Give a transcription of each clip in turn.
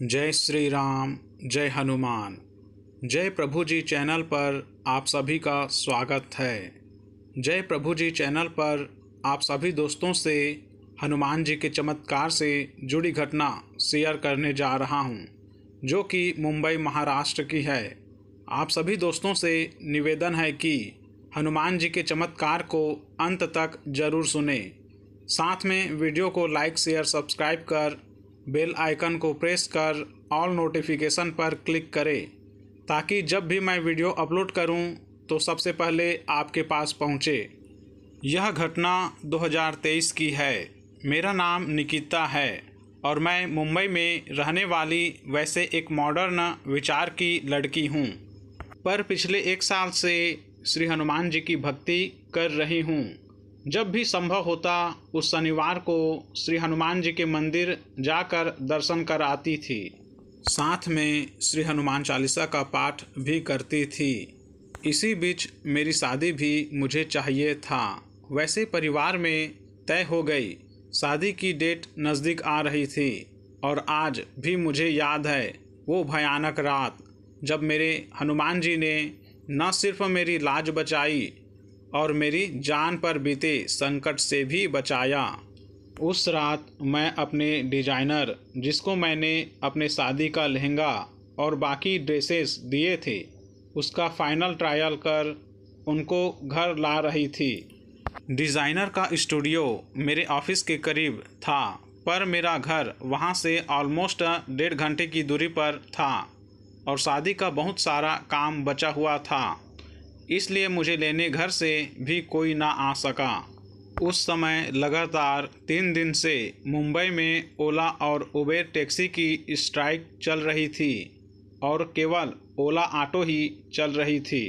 जय श्री राम, जय हनुमान। जय प्रभु जी चैनल पर आप सभी का स्वागत है। जय प्रभु जी चैनल पर आप सभी दोस्तों से हनुमान जी के चमत्कार से जुड़ी घटना शेयर करने जा रहा हूं, जो कि मुंबई महाराष्ट्र की है। आप सभी दोस्तों से निवेदन है कि हनुमान जी के चमत्कार को अंत तक जरूर सुने। साथ में वीडियो को लाइक, शेयर, सब्सक्राइब कर बेल आइकन को प्रेस कर ऑल नोटिफिकेशन पर क्लिक करें, ताकि जब भी मैं वीडियो अपलोड करूं तो सबसे पहले आपके पास पहुंचे। यह घटना 2023 की है। मेरा नाम निकिता है और मैं मुंबई में रहने वाली वैसे एक मॉडर्न विचार की लड़की हूं, पर पिछले 1 साल से श्री हनुमान जी की भक्ति कर रही हूं। जब भी संभव होता उस शनिवार को श्री हनुमान जी के मंदिर जाकर दर्शन कर आती थी। साथ में श्री हनुमान चालीसा का पाठ भी करती थी। इसी बीच मेरी शादी भी मुझे चाहिए था। वैसे परिवार में तय हो गई। शादी की डेट नज़दीक आ रही थी और आज भी मुझे याद है वो भयानक रात, जब मेरे हनुमान जी ने न सिर्फ मेरी लाज बचाई और मेरी जान पर बीते संकट से भी बचाया। उस रात मैं अपने डिजाइनर, जिसको मैंने अपने शादी का लहंगा और बाकी ड्रेसेस दिए थे, उसका फाइनल ट्रायल कर उनको घर ला रही थी। डिज़ाइनर का स्टूडियो मेरे ऑफिस के करीब था, पर मेरा घर वहाँ से ऑलमोस्ट 1.5 घंटे की दूरी पर था और शादी का बहुत सारा काम बचा हुआ था, इसलिए मुझे लेने घर से भी कोई ना आ सका। उस समय लगातार 3 दिन से मुंबई में ओला और उबेर टैक्सी की स्ट्राइक चल रही थी और केवल ओला ऑटो ही चल रही थी।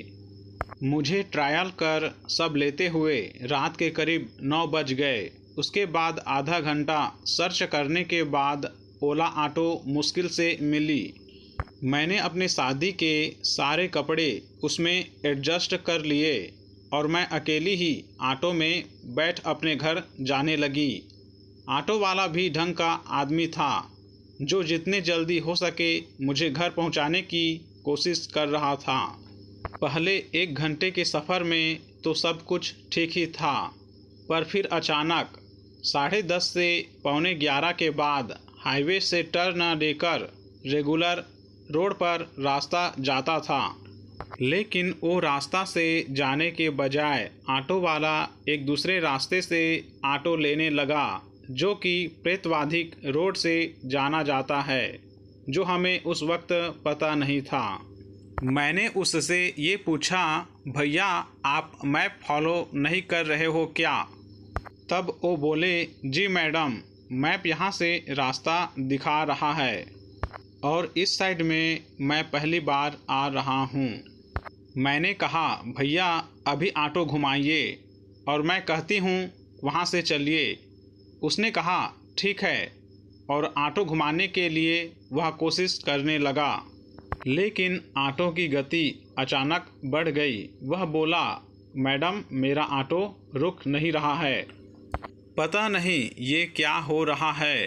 मुझे ट्रायल कर सब लेते हुए रात के करीब 9 बज गए। उसके बाद आधा घंटा सर्च करने के बाद ओला ऑटो मुश्किल से मिली। मैंने अपने शादी के सारे कपड़े उसमें एडजस्ट कर लिए और मैं अकेली ही ऑटो में बैठ अपने घर जाने लगी। ऑटो वाला भी ढंग का आदमी था, जो जितने जल्दी हो सके मुझे घर पहुंचाने की कोशिश कर रहा था। पहले 1 घंटे के सफ़र में तो सब कुछ ठीक ही था, पर फिर अचानक 10:30 से 11:45 के बाद हाईवे से टर्न लेकर रेगुलर रोड पर रास्ता जाता था, लेकिन वो रास्ता से जाने के बजाय ऑटो वाला एक दूसरे रास्ते से ऑटो लेने लगा, जो कि प्रेतवाधिक रोड से जाना जाता है, जो हमें उस वक्त पता नहीं था। मैंने उससे ये पूछा, भैया आप मैप फॉलो नहीं कर रहे हो क्या? तब वो बोले, जी मैडम, मैप यहाँ से रास्ता दिखा रहा है और इस साइड में मैं पहली बार आ रहा हूँ। मैंने कहा, भैया अभी ऑटो घुमाइए और मैं कहती हूँ वहाँ से चलिए। उसने कहा, ठीक है, और ऑटो घुमाने के लिए वह कोशिश करने लगा, लेकिन ऑटो की गति अचानक बढ़ गई। वह बोला, मैडम मेरा ऑटो रुक नहीं रहा है, पता नहीं ये क्या हो रहा है,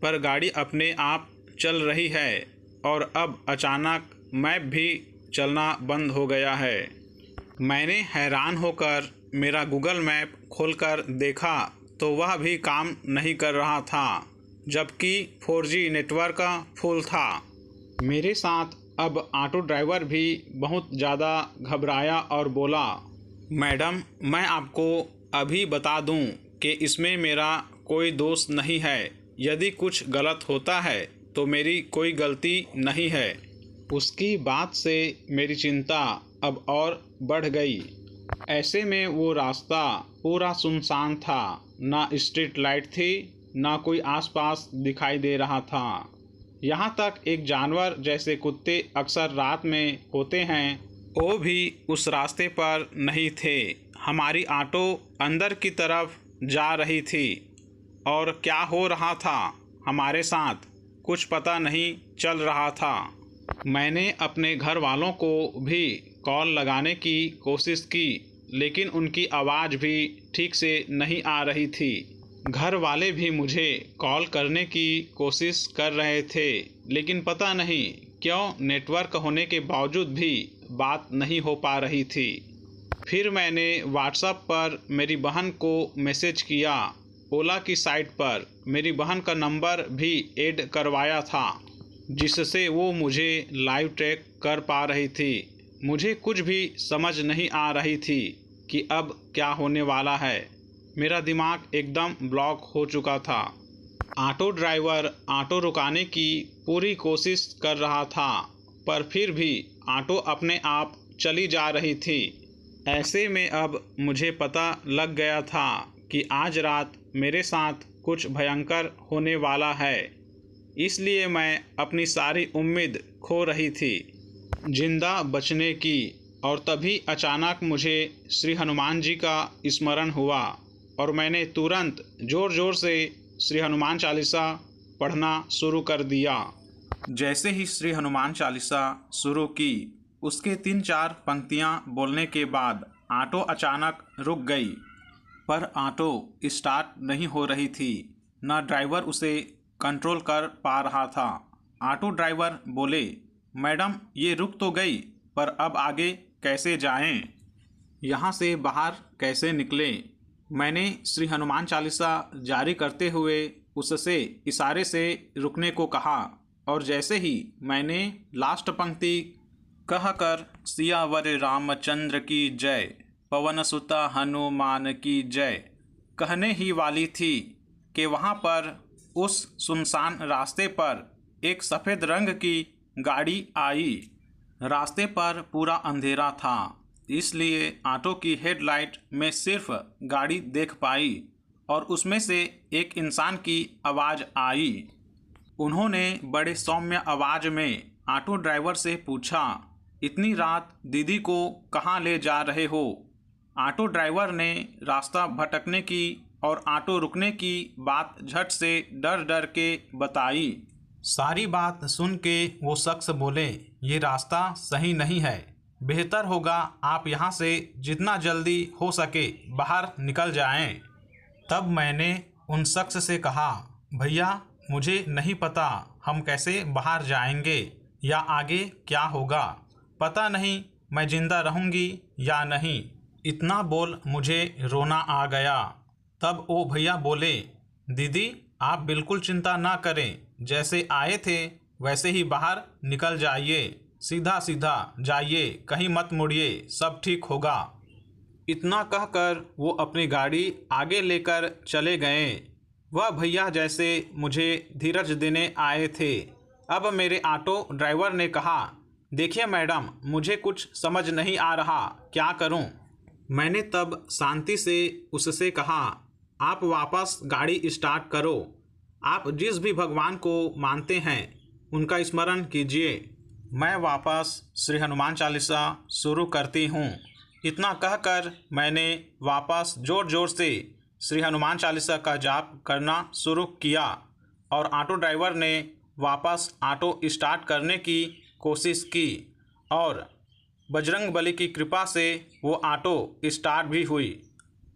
पर गाड़ी अपने आप चल रही है और अब अचानक मैप भी चलना बंद हो गया है। मैंने हैरान होकर मेरा गूगल मैप खोलकर देखा तो वह भी काम नहीं कर रहा था, जबकि 4G नेटवर्क फुल था। मेरे साथ अब ऑटो ड्राइवर भी बहुत ज़्यादा घबराया और बोला, मैडम मैं आपको अभी बता दूं कि इसमें मेरा कोई दोष नहीं है। यदि कुछ गलत होता है तो मेरी कोई गलती नहीं है। उसकी बात से मेरी चिंता अब और बढ़ गई। ऐसे में वो रास्ता पूरा सुनसान था, ना स्ट्रीट लाइट थी, ना कोई आसपास दिखाई दे रहा था। यहाँ तक एक जानवर जैसे कुत्ते अक्सर रात में होते हैं, वो भी उस रास्ते पर नहीं थे। हमारी ऑटो अंदर की तरफ जा रही थी और क्या हो रहा था हमारे साथ कुछ पता नहीं चल रहा था। मैंने अपने घर वालों को भी कॉल लगाने की कोशिश की, लेकिन उनकी आवाज़ भी ठीक से नहीं आ रही थी। घर वाले भी मुझे कॉल करने की कोशिश कर रहे थे, लेकिन पता नहीं क्यों नेटवर्क होने के बावजूद भी बात नहीं हो पा रही थी। फिर मैंने व्हाट्सएप पर मेरी बहन को मैसेज किया। ओला की साइट पर मेरी बहन का नंबर भी ऐड करवाया था, जिससे वो मुझे लाइव ट्रैक कर पा रही थी। मुझे कुछ भी समझ नहीं आ रही थी कि अब क्या होने वाला है। मेरा दिमाग एकदम ब्लॉक हो चुका था। ऑटो ड्राइवर ऑटो रुकाने की पूरी कोशिश कर रहा था, पर फिर भी ऑटो अपने आप चली जा रही थी। ऐसे में अब मुझे पता लग गया था कि आज रात मेरे साथ कुछ भयंकर होने वाला है। इसलिए मैं अपनी सारी उम्मीद खो रही थी जिंदा बचने की। और तभी अचानक मुझे श्री हनुमान जी का स्मरण हुआ और मैंने तुरंत ज़ोर ज़ोर से श्री हनुमान चालीसा पढ़ना शुरू कर दिया। जैसे ही श्री हनुमान चालीसा शुरू की, उसके 3-4 पंक्तियां बोलने के बाद ऑटो अचानक रुक गई। पर ऑटो स्टार्ट नहीं हो रही थी, न ड्राइवर उसे कंट्रोल कर पा रहा था। ऑटो ड्राइवर बोले, मैडम ये रुक तो गई, पर अब आगे कैसे जाएं? यहाँ से बाहर कैसे निकलें? मैंने श्री हनुमान चालीसा जारी करते हुए उससे इशारे से रुकने को कहा, और जैसे ही मैंने लास्ट पंक्ति कहकर सियावर रामचंद्र की जय, पवन सुता हनुमान की जय कहने ही वाली थी कि वहाँ पर उस सुनसान रास्ते पर एक सफ़ेद रंग की गाड़ी आई। रास्ते पर पूरा अंधेरा था, इसलिए ऑटो की हेडलाइट में सिर्फ गाड़ी देख पाई और उसमें से एक इंसान की आवाज़ आई। उन्होंने बड़े सौम्य आवाज़ में ऑटो ड्राइवर से पूछा, इतनी रात दीदी को कहाँ ले जा रहे हो? ऑटो ड्राइवर ने रास्ता भटकने की और ऑटो रुकने की बात झट से डर डर के बताई। सारी बात सुन के वो शख्स बोले, ये रास्ता सही नहीं है, बेहतर होगा आप यहाँ से जितना जल्दी हो सके बाहर निकल जाएं। तब मैंने उन शख्स से कहा, भैया मुझे नहीं पता हम कैसे बाहर जाएंगे या आगे क्या होगा, पता नहीं मैं जिंदा रहूँगी या नहीं। इतना बोल मुझे रोना आ गया। तब वो भैया बोले, दीदी आप बिल्कुल चिंता ना करें, जैसे आए थे वैसे ही बाहर निकल जाइए, सीधा सीधा जाइए, कहीं मत मुड़िए, सब ठीक होगा। इतना कहकर वो अपनी गाड़ी आगे लेकर चले गए। वह भैया जैसे मुझे धीरज देने आए थे। अब मेरे ऑटो ड्राइवर ने कहा, देखिए मैडम मुझे कुछ समझ नहीं आ रहा, क्या करूं? मैंने तब शांति से उससे कहा, आप वापस गाड़ी स्टार्ट करो। आप जिस भी भगवान को मानते हैं उनका स्मरण कीजिए। मैं वापस श्री हनुमान चालीसा शुरू करती हूँ। इतना कहकर मैंने वापस ज़ोर ज़ोर से श्री हनुमान चालीसा का जाप करना शुरू किया और ऑटो ड्राइवर ने वापस ऑटो स्टार्ट करने की कोशिश की और बजरंगबली की कृपा से वो ऑटो स्टार्ट भी हुई।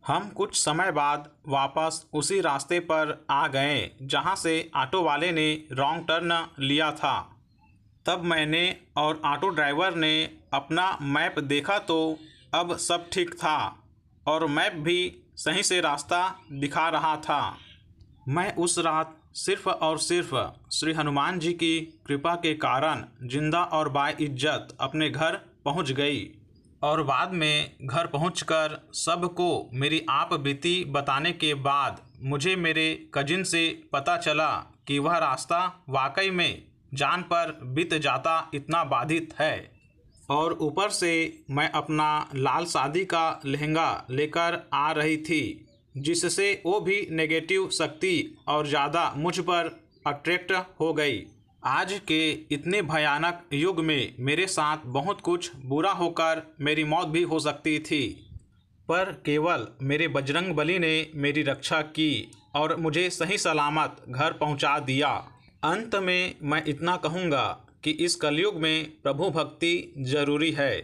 हम कुछ समय बाद वापस उसी रास्ते पर आ गए जहां से ऑटो वाले ने रॉन्ग टर्न लिया था। तब मैंने और ऑटो ड्राइवर ने अपना मैप देखा तो अब सब ठीक था और मैप भी सही से रास्ता दिखा रहा था। मैं उस रात सिर्फ़ और सिर्फ श्री हनुमान जी की कृपा के कारण जिंदा और बाइज्जत अपने घर पहुंच गई और बाद में घर पहुंचकर सबको मेरी आप बीती बताने के बाद मुझे मेरे कजिन से पता चला कि वह रास्ता वाकई में जान पर बीत जाता इतना बाधित है। और ऊपर से मैं अपना लाल शादी का लहंगा लेकर आ रही थी, जिससे वो भी नेगेटिव शक्ति और ज़्यादा मुझ पर अट्रैक्ट हो गई। आज के इतने भयानक युग में मेरे साथ बहुत कुछ बुरा होकर मेरी मौत भी हो सकती थी, पर केवल मेरे बजरंगबली ने मेरी रक्षा की और मुझे सही सलामत घर पहुंचा दिया। अंत में मैं इतना कहूँगा कि इस कलयुग में प्रभु भक्ति जरूरी है।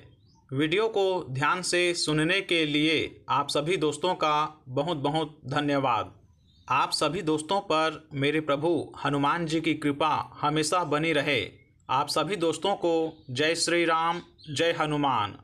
वीडियो को ध्यान से सुनने के लिए आप सभी दोस्तों का बहुत बहुत धन्यवाद। आप सभी दोस्तों पर मेरे प्रभु हनुमान जी की कृपा हमेशा बनी रहे। आप सभी दोस्तों को जय श्री राम, जय हनुमान।